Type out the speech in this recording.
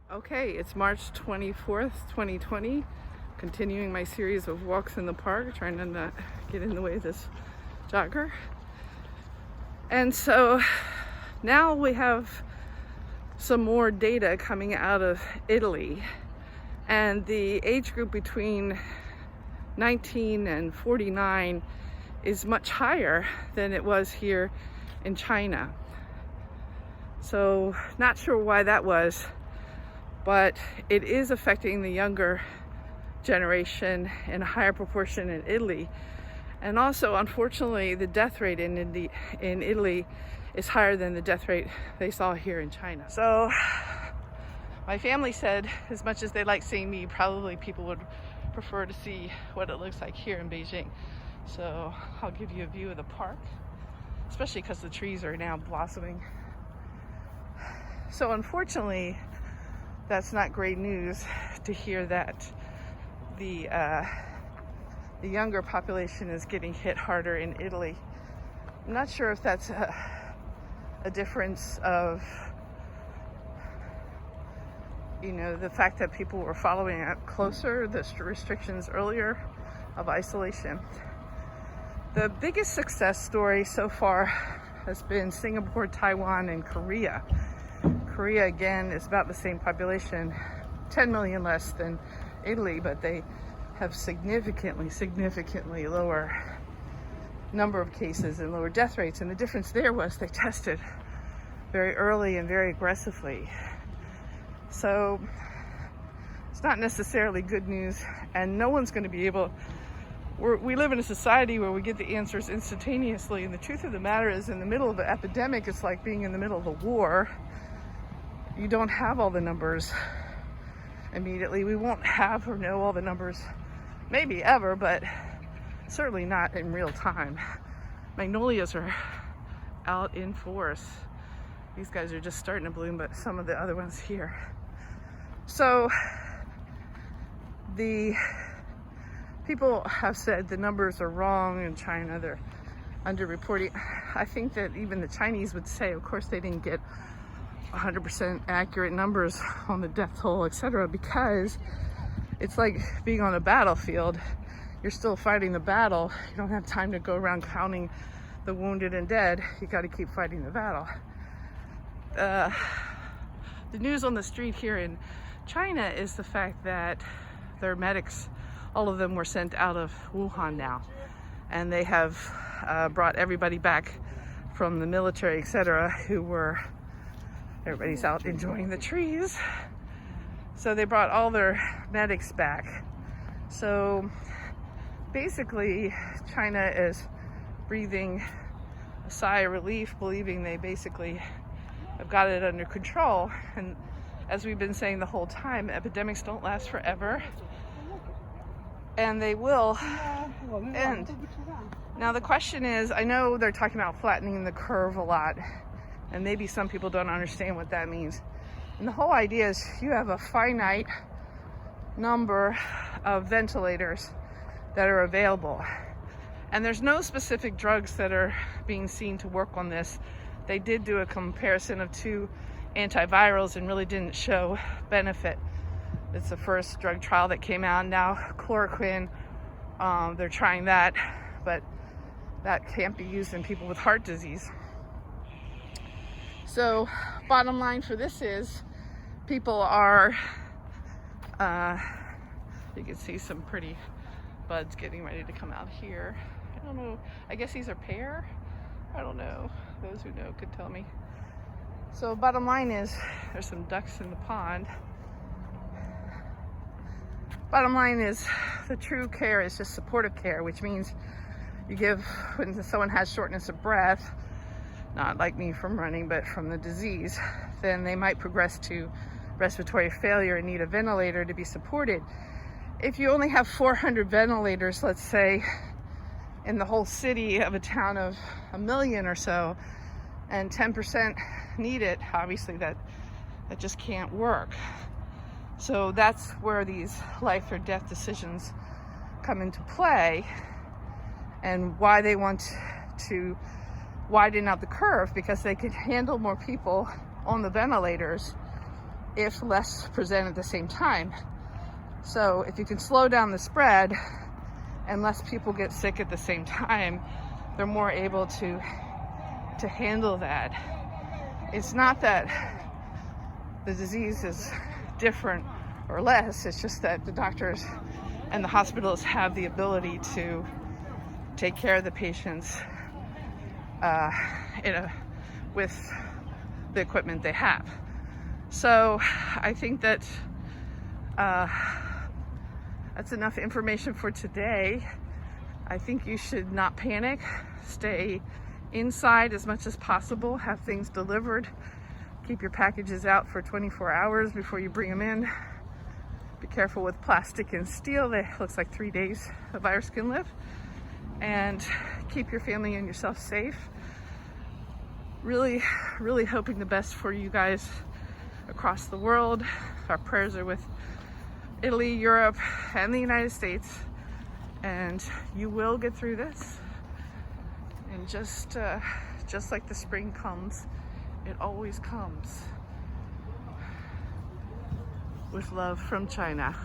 Okay, it's March 24th, 2020. Continuing my series of walks in the park, trying to not get in the way of this jogger. And so now we have some more data coming out of Italy. And the age group between 19 and 49 is much higher than it was here in China. So not sure why that was, but it is affecting the younger generation in a higher proportion in Italy. And also, unfortunately, the death rate in Italy is higher than the death rate they saw here in China. So my family said, as much as they like seeing me, probably people would prefer to see what it looks like here in Beijing. So I'll give you a view of the park, especially because the trees are now blossoming. So unfortunately, that's not great news to hear that the younger population is getting hit harder in Italy. I'm not sure if that's a difference of, the fact that people were following up closer, the restrictions earlier of isolation. The biggest success story so far has been Singapore, Taiwan, and Korea. Korea, again, is about the same population, 10 million less than Italy, but they have significantly lower number of cases and lower death rates. And the difference there was they tested very early and very aggressively. So it's not necessarily good news, and no one's going to be able. We live in a society where we get the answers instantaneously, and the truth of the matter is, in the middle of an epidemic, it's like being in the middle of a war. You don't have all the numbers immediately. We won't have or know all the numbers, maybe ever, but certainly not in real time. Magnolias are out in force. These guys are just starting to bloom, but some of the other ones here. So the people have said the numbers are wrong in China. They're underreporting. I think that even the Chinese would say, of course, they didn't get 100% accurate numbers on the death toll, etc., because it's like being on a battlefield. You're still fighting the battle. You don't have time to go around counting the wounded and dead. You got to keep fighting the battle. The news on the street here in China is the fact that their medics, all of them were sent out of Wuhan now, and they have brought everybody back from the military, etc., everybody's out enjoying the trees. So they brought all their medics back. So basically, China is breathing a sigh of relief, believing they basically have got it under control. And as we've been saying the whole time, epidemics don't last forever, and they will end. Now the question is, I know they're talking about flattening the curve a lot, and maybe some people don't understand what that means. And the whole idea is you have a finite number of ventilators that are available. And there's no specific drugs that are being seen to work on this. They did do a comparison of two antivirals and really didn't show benefit. It's the first drug trial that came out. Now chloroquine, they're trying that, but that can't be used in people with heart disease. So bottom line for this is people are, you can see some pretty buds getting ready to come out here. I don't know, I guess these are pear? I don't know, those who know could tell me. So bottom line is there's some ducks in the pond. Bottom line is the true care is just supportive care, which means you give, when someone has shortness of breath, not like me from running, but from the disease, then they might progress to respiratory failure and need a ventilator to be supported. If you only have 400 ventilators, let's say, in the whole city of a town of 1 million or so, and 10% need it, obviously that just can't work. So that's where these life or death decisions come into play, and why they want to widen out the curve, because they could handle more people on the ventilators if less present at the same time. So if you can slow down the spread and less people get sick at the same time, they're more able to handle that. It's not that the disease is different or less, it's just that the doctors and the hospitals have the ability to take care of the patients with the equipment they have. So I think that that's enough information for today. I think you should not panic. Stay inside as much as possible. Have things delivered. Keep your packages out for 24 hours before you bring them in. Be careful with plastic and steel. That looks like 3 days a virus can live. And keep your family and yourself safe. Really, really hoping the best for you guys across the world. Our prayers are with Italy, Europe, and the United States. And you will get through this. And just like the spring comes, it always comes. With love from China.